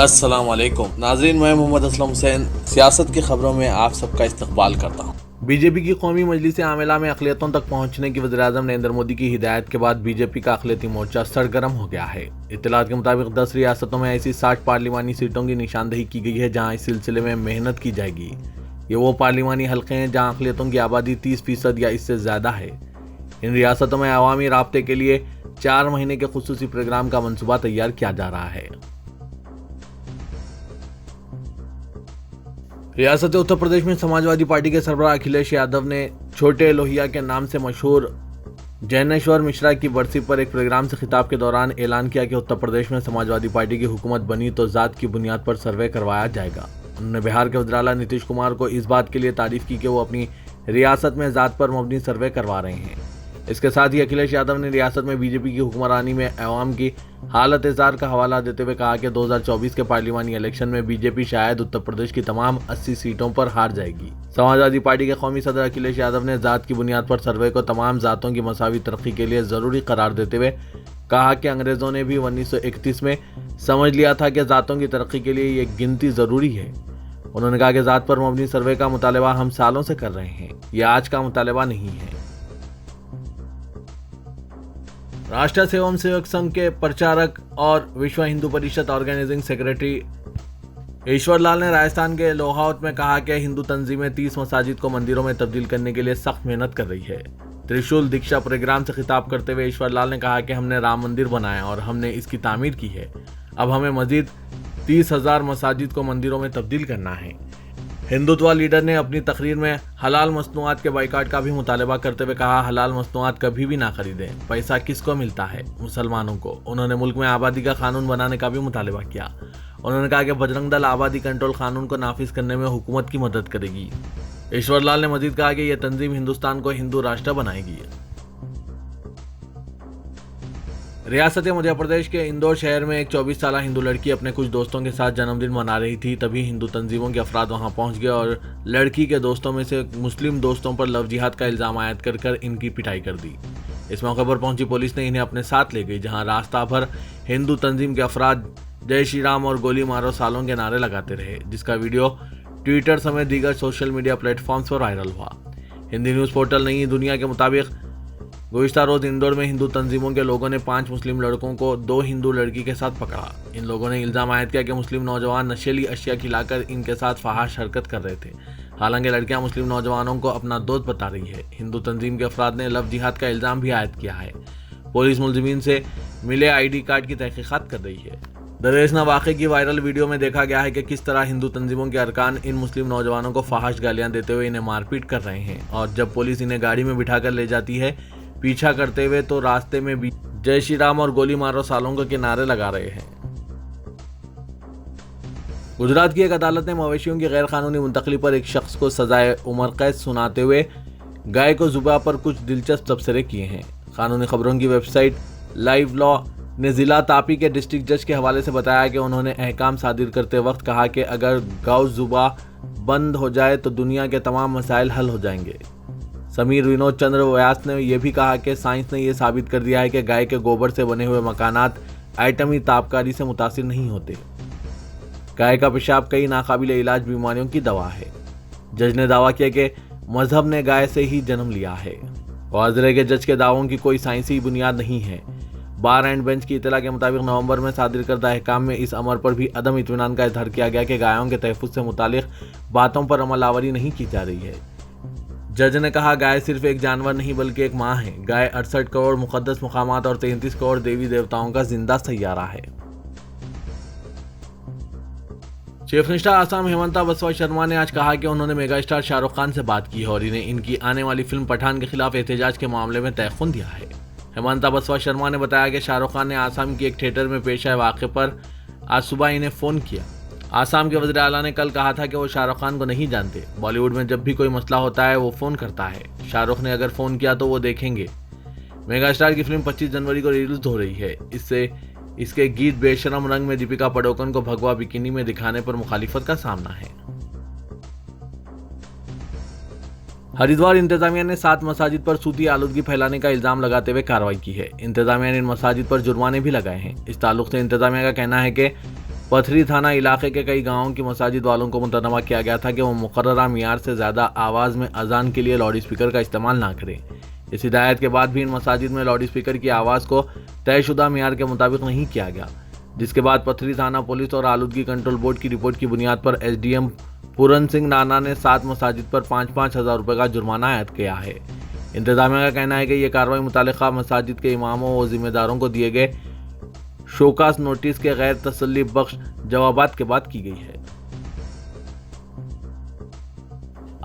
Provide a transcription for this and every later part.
अस्सलाम वालेकुम नाजरीन, मैं मोहम्मद असलम हुसैन सियासत की खबरों में आप सबका इस्तकबाल करता हूँ। बीजेपी की कौमी मजलिस आमिला में अक़लियतों तक पहुँचने की वज़ीर-ए-आज़म नरेंद्र मोदी की हिदायत के बाद बीजेपी का अक़लियती मोर्चा सरगर्म हो गया है। इत्तलात के मुताबिक 10 रियासतों में ऐसी 60 पार्लिमानी सीटों की निशानदेही की गई है जहाँ इस सिलसिले में मेहनत की जाएगी। ये वो पार्लिमानी हल्के हैं जहाँ अक़लियतों की आबादी 30% या इससे ज़्यादा है। इन रियासतों में अवामी राब्ते के लिए 4 महीने के खुसूसी प्रोग्राम का मनसूबा तैयार किया जा रहा है। रियासत उत्तर प्रदेश में समाजवादी पार्टी के सरबराह अखिलेश यादव ने छोटे लोहिया के नाम से मशहूर जैनेश्वर मिश्रा की बरसी पर एक प्रोग्राम से खिताब के दौरान ऐलान किया कि उत्तर प्रदेश में समाजवादी पार्टी की हुकूमत बनी तो जात की बुनियाद पर सर्वे करवाया जाएगा। उन्होंने बिहार के वज़ीर आला नीतीश कुमार को इस बात के लिए तारीफ की कि वो अपनी रियासत में जात पर मबनी सर्वे करवा रहे हैं। इसके साथ ही अखिलेश यादव ने रियासत में बीजेपी की हुक्मरानी में अवाम की हालत जार का हवाला देते हुए कहा कि 2024 के पार्लिमानी इलेक्शन में बीजेपी शायद उत्तर प्रदेश की तमाम 80 सीटों पर हार जाएगी। समाजवादी पार्टी के कौमी सदर अखिलेश यादव ने जात की बुनियाद पर सर्वे को तमाम जातों की मसावी तरक्की के लिए ज़रूरी करार देते हुए कहा कि अंग्रेज़ों ने भी 1931 में समझ लिया था कि जातों की तरक्की के लिए ये गिनती ज़रूरी है। उन्होंने कहा कि जात पर मबनी सर्वे का मुतालबा हम सालों से कर रहे हैं, यह आज का मुतालबा नहीं है। राष्ट्रीय एवं सेवक संघ के प्रचारक और विश्व हिंदू परिषद ऑर्गेनाइजिंग सेक्रेटरी ईश्वर लाल ने राजस्थान के लोहावत में कहा कि हिंदू तंजीमें 30 मसाजिद को मंदिरों में तब्दील करने के लिए सख्त मेहनत कर रही है। त्रिशूल दीक्षा प्रोग्राम से खिताब करते हुए ईश्वर लाल ने कहा कि हमने राम मंदिर बनाया और हमने इसकी तामीर की है। अब हमें मजीद 30,000 मसाजिद को मंदिरों में तब्दील करना है। हिंदुत्व लीडर ने अपनी तकरीर में हलाल मसनूआत के बाइकाट का भी मुतालबा करते हुए कहा, हलाल मसनूआत कभी भी ना खरीदें, पैसा किसको मिलता है? मुसलमानों को। उन्होंने मुल्क में आबादी का कानून बनाने का भी मुतालबा किया। उन्होंने कहा कि बजरंग दल आबादी कंट्रोल कानून को नाफिज करने में हुकूमत की मदद करेगी। ईश्वर लाल ने मजीद कहा कि यह तंजीम हिंदुस्तान को हिंदू राष्ट्र बनाएगी। रियासत मध्य प्रदेश के इंदौर शहर में एक 24 साल हिंदू लड़की अपने कुछ दोस्तों के साथ जन्मदिन मना रही थी। तभी हिंदू तंजीमों के अफराद वहां पहुंच गए और लड़की के दोस्तों में से मुस्लिम दोस्तों पर लव जिहाद का इल्जाम आयद कर इनकी पिटाई कर दी। इस मौके पर पहुंची पुलिस ने इन्हें अपने साथ ले गई, जहां रास्ता भर हिंदू तंजीम के अफराद जय श्री राम और गोली मारो सालों के नारे लगाते रहे, जिसका वीडियो ट्विटर समेत दीगर सोशल मीडिया प्लेटफॉर्म्स पर वायरल हुआ। हिंदी न्यूज़ पोर्टल नई दुनिया के मुताबिक गुज़िश्ता रोज इंदौर में हिंदू तंजीमों के लोगों ने 5 मुस्लिम लड़कों को 2 हिंदू लड़की के साथ पकड़ा। इन लोगों ने इल्जाम आयद किया कि मुस्लिम नौजवान नशीली अशिया खिलाकर इनके साथ फहाश हरकत कर रहे थे। हालांकि लड़कियां मुस्लिम नौजवानों को अपना दोस्त बता रही है। हिंदू तंजीम के अफराद ने लव जिहाद का इल्जाम भी आयद किया है। पुलिस मुलजिमीन से मिले ID कार्ड की तहकीकात कर रही है। दरअसल वाक़े की वायरल वीडियो में देखा गया है कि किस तरह हिंदू तंजीमों के अरकान इन मुस्लिम नौजवानों को फहाश गालियां देते हुए इन्हें मारपीट कर रहे हैं, और जब पुलिस इन्हें गाड़ी में बिठाकर ले जाती है पीछा करते हुए, तो रास्ते में भी जय श्री राम और गोली मारो सालों के नारे लगा रहे हैं। गुजरात की एक अदालत ने मवेशियों की गैर कानूनी मुंतकली पर एक शख्स को सजाए उम्र कैद सुनाते हुए गाय को जुबा पर कुछ दिलचस्प तबसरे किए हैं। कानूनी खबरों की वेबसाइट लाइव लॉ ने जिला तापी के डिस्ट्रिक्ट जज के हवाले से बताया कि उन्होंने अहकाम सादिर करते वक्त कहा कि अगर गौ जुबा बंद हो जाए तो दुनिया के तमाम मसाइल हल हो जाएंगे। समीर विनोद चंद्र व्यास ने यह भी कहा कि साइंस ने यह साबित कर दिया है कि गाय के गोबर से बने हुए मकानात एटमी तापकारी से मुतासिर नहीं होते। गाय का पेशाब कई नाकाबिल इलाज बीमारियों की दवा है। जज ने दावा किया कि मजहब ने गाय से ही जन्म लिया है। वाज़रे के जज के दावों की कोई साइंसी बुनियाद नहीं है। बार एंड बेंच की इतला के मुताबिक नवंबर में सादिर करदा अहकाम में इस अमर पर भी अदम इत्मीनान का इजहार किया गया कि गायों के तहफ़्फ़ुज़ से मुतालिक बातों पर अमलावरी नहीं की जा रही है। जज ने कहा, गाय सिर्फ एक जानवर नहीं बल्कि एक माँ है। गाय 68 करोड़ मुक़द्दस मुकामात और 33 करोड़ देवी देवताओं का जिंदा सैयारा है। चीफ मिनिस्टर आसाम हेमंता बसवा शर्मा ने आज कहा कि उन्होंने मेगा स्टार शाहरुख खान से बात की है और इन्हें इनकी आने वाली फिल्म पठान के खिलाफ एहतजाज के मामले में तयख़ुन दिया है। हेमंता बसवा शर्मा ने बताया कि शाहरुख खान ने आसाम की एक थिएटर में पेश आए वाक़े पर आज सुबह इन्हें फ़ोन किया। आसाम के वज़ीर आला ने कल कहा था कि वो शाहरुख खान को नहीं जानते। बॉलीवुड में जब भी कोई मसला होता है वो फ़ोन करता है। शाहरुख ने अगर फ़ोन किया तो वो देखेंगे। मेगा स्टार की फिल्म 25 जनवरी को रिलीज हो रही है। इससे इसके गीत बेशरम रंग में दीपिका पादुकोण को भगवा बिकिनी में दिखाने पर मुखालिफत का सामना है। हरिद्वार इंतजामिया ने 7 मसाजिद पर सूती आलूदगी फैलाने का इल्जाम लगाते हुए कार्रवाई की है। इंतजामिया ने इन मसाजिद पर जुर्माने भी लगाए हैं। इस ताल्लुक से इंतजामिया का कहना है कि पथरी थाना इलाके के कई गांवों की मसाजिद वालों को मुतनवा किया गया था कि वो मुकर्ररा मियार से ज़्यादा आवाज़ में अजान के लिए लाउड स्पीकर का इस्तेमाल ना करें। इस हिदायत के बाद भी इन मसाजिद में लाउड स्पीकर की आवाज़ को तयशुदा मियार के मुताबिक नहीं किया गया, जिसके बाद पथरी थाना पुलिस और आलूदगी कंट्रोल बोर्ड की रिपोर्ट की बुनियाद पर SDM पूरन सिंह नाना ने 7 मसाजिद पर 5-5 हज़ार रुपये का जुर्माना आयद किया है। इंतजामिया का कहना है कि यह कार्रवाई मुतालिका मसाजिद के इमामों व जिम्मेदारों को दिए गए शोकास नोटिस के गैर तसल्ली बख्श जवाबात के बाद की गई है।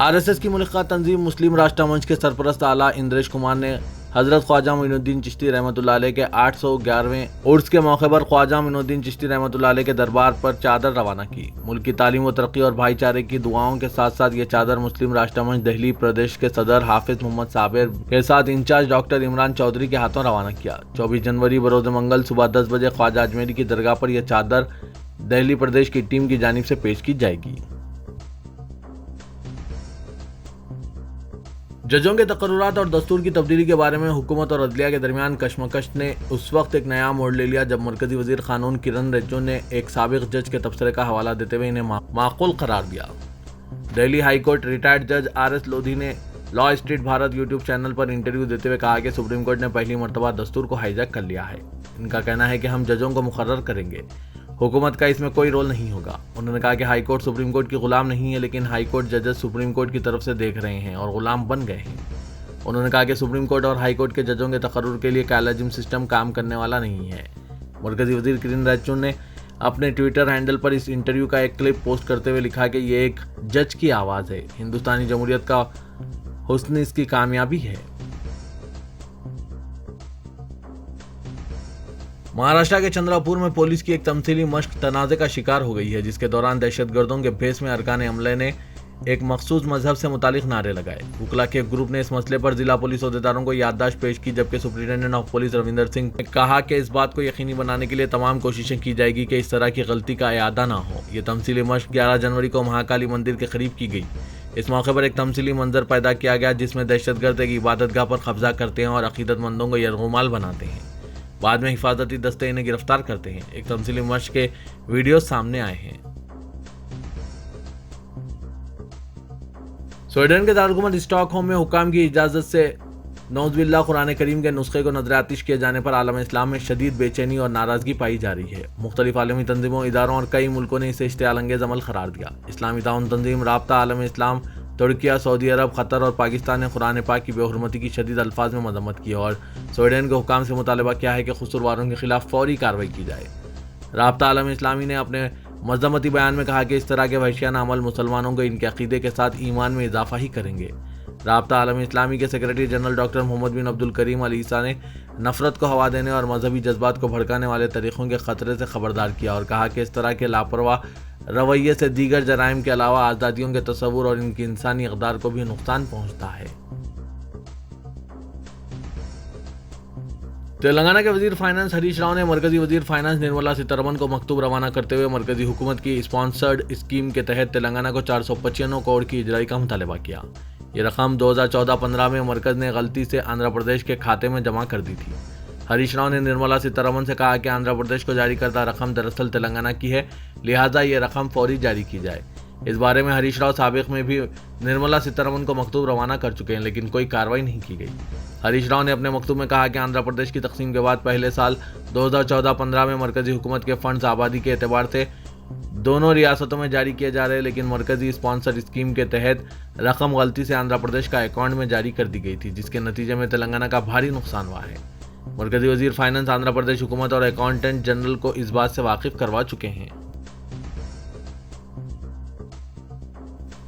RSS की मुल्का तंजीम मुस्लिम राष्ट्र मंच के सरपरस्त आला इंद्रेश कुमार ने हजरत ख्वाजा मोइनुद्दीन चिश्ती रहमतुल्लाह अलैह के 811वें उर्स के मौके पर ख्वाजा मोइनुद्दीन चिश्ती रहमतुल्लाह अलैह के दरबार पर चादर रवाना की। मुल्क की तालीम व तरक्की और भाईचारे की दुआओं के साथ साथ ये चादर मुस्लिम राष्ट्र मंच दिल्ली प्रदेश के सदर हाफिज मोहम्मद साबिर के साथ इंचार्ज डॉक्टर इमरान चौधरी के हाथों रवाना किया। 24 जनवरी बरोज मंगल सुबह 10 बजे ख्वाजा अजमेरी की दरगाह पर यह चादर दिल्ली प्रदेश की टीम की जानिब से पेश की जाएगी। जजों के तकर्रुरात और दस्तूर की तब्दीली के बारे में हुकूमत और अदलिया के दरमियान कशमकश ने उस वक्त एक नया मोड़ ले लिया जब मरकजी वजीर कानून किरण रिजिजू ने एक साबिक जज के तबसरे का हवाला देते हुए इन्हें माकूल करार दिया। दिल्ली हाई कोर्ट रिटायर्ड जज RS लोधी ने law street Bharat YouTube channel पर इंटरव्यू देते हुए कहा कि सुप्रीम कोर्ट ने पहली मरतबा दस्तूर को हाईजैक कर लिया है। इनका कहना है कि हम जजों को मुकर्रर करेंगे, हुकूमत का इसमें कोई रोल नहीं होगा। उन्होंने कहा कि हाई कोर्ट सुप्रीम कोर्ट की गुलाम नहीं है, लेकिन हाई कोर्ट जजेस सुप्रीम कोर्ट की तरफ से देख रहे हैं और गुलाम बन गए हैं। उन्होंने कहा कि सुप्रीम कोर्ट और हाई कोर्ट के जजों के तकर्रुर के लिए कॉलेजियम सिस्टम काम करने वाला नहीं है। मरकजी वजीर किरण रिजिजू ने अपने ट्विटर हैंडल पर इस इंटरव्यू का एक क्लिप पोस्ट करते हुए लिखा कि ये एक जज की आवाज़ है, हिंदुस्तानी जमहूरियत का हुस्न इसकी कामयाबी है। महाराष्ट्र के चंद्रापुर में पुलिस की एक तमसीली मश्क तनाज़े का शिकार हो गई है, जिसके दौरान दहशतगर्दों के भेस में अरकान अमले ने एक मखसूस मजहब से मुतालिक नारे लगाए। वकला के एक ग्रुप ने इस मसले पर जिला पुलिस अहदेदारों को याददाश्त पेश की, जबकि superintendent of police Ravinder Singh ने कहा कि इस बात को यकीनी बनाने के लिए तमाम कोशिशें की जाएगी कि इस तरह की गलती का इयादा ना हो। ये तमसीली मश्क 11 जनवरी को महाकाली मंदिर के करीब की गई। इस मौके पर एक तमसीली मंजर पैदा किया गया जिसमें दहशतगर्द एक इबादतगाह पर कब्जा करते हैं और अकीदतमंदों को यरगुमाल बनाते हैं। बाद में हिफाजती दस्ते इन्हें गिरफ्तार करते हैं। एक तमसीली मश्क के वीडियो सामने आए हैं। स्वीडन के दारुल स्टॉकहोम में हुकाम की इजाज़त से नौज़बिल्लाह कुरान करीम के नुस्खे को नजर आतिश किए जाने पर आलम इस्लाम में शदीद बेचैनी और नाराज़गी पाई जा रही है। मुख्तलिफ आलमी तंजीमों, इदारों और कई मुल्कों ने इसे इश्तियाल अंगेज़ अमल करार दिया। इस्लामी ताउन तंजीम, राब्ता आलम इस्लाम, तुर्किया, सऊदी अरब, कतर और पाकिस्तान ने कुरान पाक की बेहुरमती की शदीद अल्फाज में मजम्मत की और स्वीडन के हुकाम से मुतालबा किया है कि कसूरवारों के खिलाफ फौरी कार्रवाई की जाए। राब्ता आलम इस्लामी ने अपने मजम्मती बयान में कहा कि इस तरह के वहशियाना अमल मुसलमानों को इनके अकीदे के साथ ईमान में इजाफा ही करेंगे। राब्ता आलम इस्लामी के सेक्रेटरी जनरल डॉक्टर मोहम्मद बिन अब्दुल करीम अल ईसा ने नफरत को हवा देने और मजहबी जज्बात को भड़काने वाले तरीक़ों के ख़तरे से खबरदार किया और कहा कि इस तरह के लापरवाह रवैये से दीगर जराइम के अलावा आज़ादियों के तस्वुर और इनकी इंसानी इक़दार को भी नुकसान पहुँचता है। तेलंगाना के वजीर फाइनेंस हरीश राव ने मरकजी वजीर फाइनेंस निर्मला सीतारमण को मकतूब रवाना करते हुए मरकजी हुकूमत की स्पॉन्सर्ड स्कीम के तहत तेलंगाना को 495 करोड़ की इजराई का मुतालबा किया। ये रकम 2014-15 में मरकज ने गलती से आंध्र प्रदेश के खाते में जमा कर दी थी। हरीश राव ने निर्मला सीतारमण से कहा कि आंध्र प्रदेश को जारी करदा रकम दरअसल तेलंगाना की है, लिहाजा ये रकम फौरी जारी की जाए। इस बारे में हरीश राव साबिक में भी निर्मला सीतारमण को मकतूब रवाना कर चुके हैं, लेकिन कोई कार्रवाई नहीं की गई। हरीश राव ने अपने मकतूब में कहा कि आंध्र प्रदेश की तकसीम के बाद पहले साल 2014-15 में मरकजी हुकूमत के फंड्स आबादी के एतबार से दोनों रियासतों में जारी किए जा रहे, लेकिन मरकजी स्पॉन्सर स्कीम के तहत रकम गलती से आंध्र प्रदेश का अकाउंट में जारी कर दी गई थी, जिसके नतीजे में तेलंगाना का भारी नुकसान हुआ है। मरकजी वजीर फाइनेंस आंध्र प्रदेश हुकूमत और अकाउंटेंट जनरल को इस बात से वाकिफ करवा चुके हैं।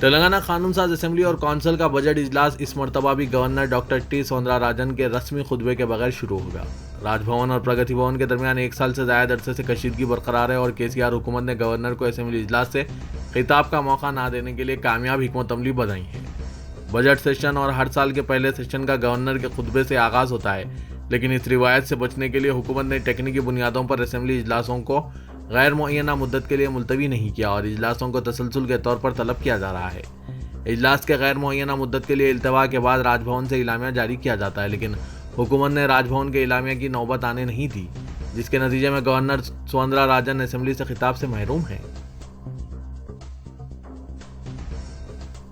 तेलंगाना कानून साज असेंबली और कौंसिल का बजट इजलास इस मरतबा भी गवर्नर डॉक्टर टी सौंदराराजन के रस्मी खुतबे के बगैर शुरू होगा। राजभवन और प्रगति भवन के दरमियान 1 साल से ज़्यादा अरसे से कशीदगी बरकरार है और केसीआर हुकूमत ने गवर्नर को असेंबली इजलास से खिताब का मौका ना देने के लिए कामयाब हिकमत अमली बताई है। बजट सेशन और हर साल के पहले सेशन का गवर्नर के खुतबे से आगाज़ होता है, लेकिन इस रिवायत से बचने के लिए हुकूमत ने टेक्निकी बुनियादों पर असेंबली इजलासों को गैर मुअय्यना मुद्दत के लिए मुलतवी नहीं किया और इजलासों को तसलसल के तौर पर तलब किया जा रहा है। इजलास के गैर मुअय्यना मुद्दत के लिए इल्तवा के बाद राजभवन से इलामिया जारी किया जाता है, लेकिन हुकूमत ने राजभवन के इलामिया की नौबत आने नहीं दी। जिसके नतीजे में गवर्नर सुंदरा राजन असेंबली से खिताब से महरूम हैं।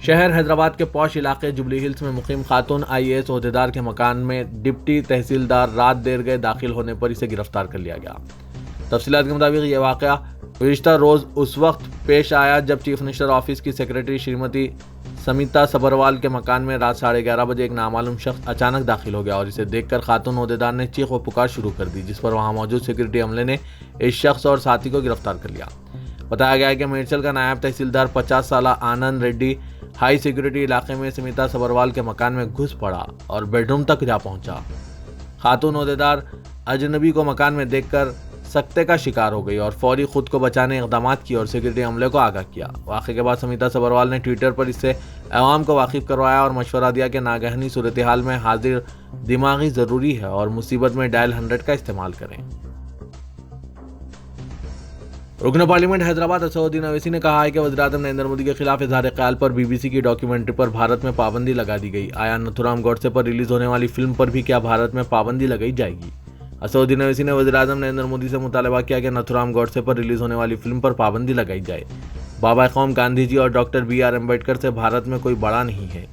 शहर हैदराबाद के पौश इलाके जुबली हिल्स में मुकीम खातून IAS ओहदेदार के मकान में डिप्टी तहसीलदार रात देर गए दाखिल होने पर इसे गिरफ्तार कर लिया गया। तफसीलात के मुताबिक यह वाक़या गुज़िश्ता रोज़ उस वक्त पेश आया जब चीफ मिनिस्टर ऑफिस की सेक्रेटरी श्रीमती समिता सबरवाल के मकान में रात 11:30 बजे एक नामालूम शख्स अचानक दाखिल हो गया और इसे देखकर खातून ओहदेदार ने चीख व पुकार शुरू कर दी, जिस पर वहां मौजूद सिक्योरिटी अमले ने इस शख्स और साथी को गिरफ्तार कर लिया। बताया गया है कि मेडचल का नायब तहसीलदार 50 साल आनंद रेड्डी हाई सिक्योरिटी इलाके में समिता सबरवाल के मकान में घुस पड़ा और बेडरूम तक जा पहुंचा। खातून ओहदेदार अजनबी को मकान में देखकर सकते का शिकार हो गई और फौरी खुद को बचाने इक़दाम किए और सिक्योरिटी अमले को आगाह किया। वाक़े के बाद समिता सबरवाल ने ट्विटर पर इससे अवाम को वाकिफ करवाया और मशवरा दिया कि नागहनी सूरत हाल में हाजिर दिमागी ज़रूरी है और मुसीबत में डायल 100 का इस्तेमाल करें। रुकन पार्लियामेंट हैदराबाद असदुद्दीन अवैसी ने कहा है कि वज़ीर-ए-आज़म नरेंद्र मोदी के खिलाफ इज़हार ख्याल पर BBC की डॉक्यूमेंट्री पर भारत में पाबंदी लगा दी गई। आया नथुराम गॉडसे पर रिलीज होने वाली फिल्म पर भी क्या भारत में पाबंदी लगाई जाएगी? असदुद्दीन अवैसी ने वज़ीर-ए-आज़म नरेंद्र मोदी से मुतालबा किया कि नथुराम गॉडसे पर रिलीज होने वाली फिल्म पर पाबंदी लगाई जाए। बाबा कौम गांधी जी और डॉक्टर BR अम्बेडकर से भारत में कोई बड़ा नहीं है।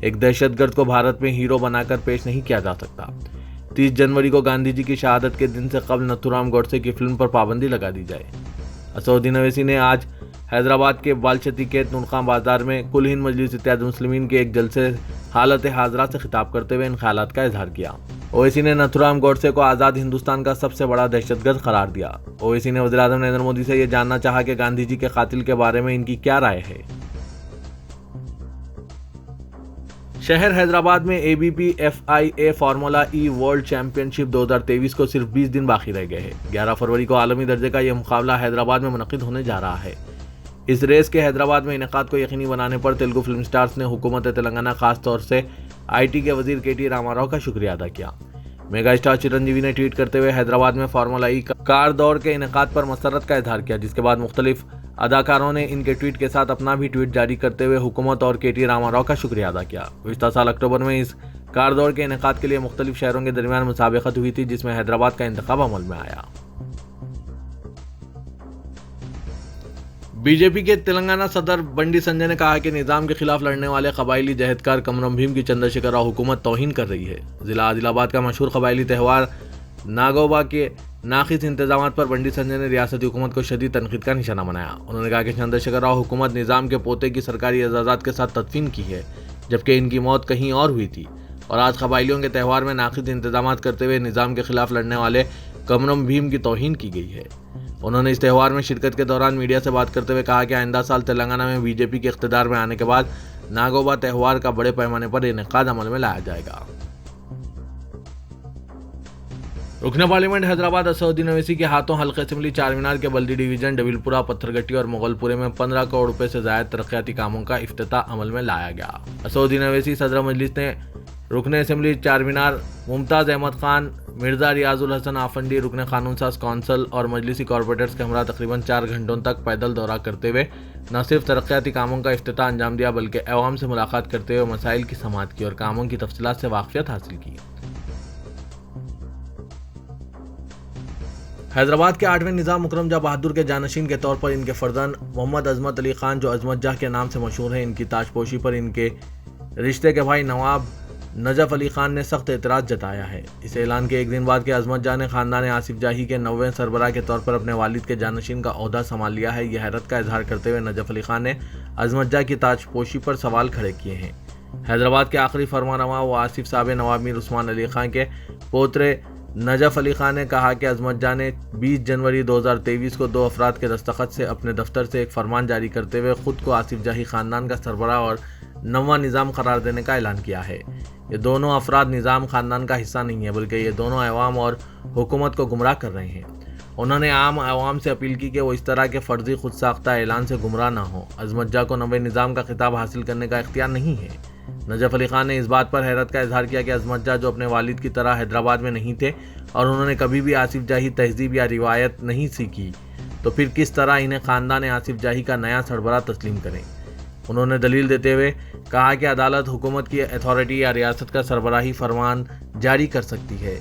एक दहशतगर्द को भारत में हीरो बनाकर पेश नहीं किया जा सकता। 30 जनवरी को गांधी जी की शहादत के दिन से कबल नथुराम गॉडसे की फिल्म पर पाबंदी लगा दी जाए। असदुद्दीन अवैसी ने आज हैदराबाद के बालशती के नुनखां बाजार में कुल हिंद मजलिस इत्तेहाद मुस्लिमीन के एक जलसे हालत हाजरा से खिताब करते हुए इन ख्यालात का इजहार किया। ओवैसी ने नथुराम गॉडसे को आज़ाद हिंदुस्तान का सबसे बड़ा दहशतगर्द करार दिया। ओवैसी ने वज़ीर-ए-आज़म नरेंद्र मोदी से यह जानना चाहा कि गांधी जी के कातिल के बारे में इनकी क्या राय है। शहर हैदराबाद में ABP FIA formula E world championship 2023 को सिर्फ 20 दिन बाकी रह गए हैं। 11 फरवरी को आलमी दर्जे का यह मुकाबला हैदराबाद में मुनक़िद होने जा रहा है। इस रेस के हैदराबाद में इनेकाद को यकीनी बनाने पर तेलुगु फिल्म स्टार्स ने हुकूमत तेलंगाना खास तौर से IT के वजीर KT रामाराव का शुक्रिया अदा किया। मेगा स्टार चिरंजीवी ने ट्वीट करते हुए हैदराबाद में फार्मूला E कार दौड़ के इनेकाद पर मसरत का इजहार किया, जिसके बाद मुख्तलिफ अदाकारों ने इनके ट्वीट के साथ अपना भी ट्वीट जारी करते हुए हुकूमत और KT रामाराव का शुक्रिया अदा किया। गुज़िश्ता साल अक्टूबर में इस कार दौड़ के इनेकाद के लिए मुख्तलिफ शहरों के दरमियान मुसाबकत हुई थी, जिसमें हैदराबाद का इंतखाब अमल में आया। बीजेपी के तेलंगाना सदर बंडी संजय ने कहा कि निज़ाम के खिलाफ लड़ने वाले कबायली जहदकार कमरम भीम की चंद्रशेखर राव हुकूमत तौहीन कर रही है। जिला आदिलाबाद का मशहूर कबायली त्यौहार नागोबा के नाक़िस इंतजाम पर बंडी संजय ने रियासती हुकूमत को शदीद तनकीद का निशाना बनाया। उन्होंने कहा कि चंद्रशेखर राव हुकूमत निज़ाम के पोते की सरकारी एजाज़ात के साथ तदफीन की है, जबकि इनकी मौत कहीं और हुई थी और आज कबायलियों के त्यौहार में नाक़िस इंतजाम करते हुए निज़ाम के खिलाफ लड़ने वाले कमरम भीम की तौहीन की गई है। उन्होंने इस त्यौहार में शिरकत के दौरान मीडिया से बात करते हुए कहा कि आइंदा साल तेलंगाना में बीजेपी के इख्तिदार में आने के बाद नागोबा त्यौहार का बड़े पैमाने पर इनेकाद अमल में लाया जाएगा। रुकन पार्लियामेंट हैदराबाद असदुद्दीन अवैसी के हाथों हल्का असेंबली चारमीनार के बल्दी डिवीजन डबिलपुरा, पत्थरगट्टी और मुगलपुरे में 15 करोड़ रुपए से ज़ायद तरक्याती कामों का इफ्तिताह अमल में लाया गया। असदुद्दीन अवैसी सदर मजलिस ने रुकन असेंबली चारमीनार मुमताज़ अहमद खान, मिर्ज़ा रियाजुल हसन आफंडी, रुकन कानून साज कौंसल और मजलिसी कॉरपोरेटर्स के हमरा तकरीबन 4 घंटों तक पैदल दौरा करते हुए न सिर्फ तरक्याती कामों का इफ्तिताह अंजाम दिया, बल्कि अवाम से मुलाकात करते हुए मसाइल की समाअत की और कामों की तफसीलात से वाक़फियत हासिल की। हैदराबाद के 8वें निज़ाम मुकरम जहाँ बहादुर के जानशीन के तौर पर इनके फर्जंद मोहम्मद अजमत अली खान, जो अजमत जहाँ के नाम से मशहूर हैं, इनकी ताजपोशी पर इनके रिश्ते के भाई नवाब नजफ अली खान ने सख्त एतराज़ जताया है। इस ऐलान के एक दिन बाद के अजमत जहाँ ने खानदान आसिफ जाही के 90वें सरबराह के तौर पर अपने वालिद के जानशीन का ओहदा संभाल लिया है। यह हैरत का इजहार करते हुए नजफ अली खान ने अजमत जहाँ की ताजपोशी पर सवाल खड़े किए हैं। हैदराबाद के आखिरी फरमानवा व आसिफ साहब नवाब मीर उस्मान अली खान के पोतरे नजफ अली खान ने कहा कि अजमत जहाँ ने 20 जनवरी 2023 को 2 अफराद के दस्तखत से अपने दफ्तर से एक फरमान जारी करते हुए खुद को आसिफ जाही खानदान का सरबराह और 9वां निज़ाम करार देने का ऐलान किया है। ये दोनों अफराद निज़ाम खानदान का हिस्सा नहीं है, बल्कि ये दोनों अवाम और हुकूमत को गुमराह कर रहे हैं। उन्होंने आम अवाम से अपील की कि वो इस तरह के फर्जी खुद साख्ता ऐलान से गुमराह ना हो। अजमत जहाँ को नवे निज़ाम का खिताब हासिल करने का इख्तियार नहीं है। नजफ अली खान ने इस बात पर हैरत का इजहार किया कि अजमत जहाँ जो अपने वालिद की तरह हैदराबाद में नहीं थे और उन्होंने कभी भी आसिफ जाही तहजीब या रिवायत नहीं सीखी, तो फिर किस तरह इन्हें ख़ानदान आसिफ जाही का नया सरबराह तस्लीम करें। उन्होंने दलील देते हुए कहा कि अदालत हुकूमत की अथॉरिटी या रियासत का सरबराही फरमान जारी कर सकती है।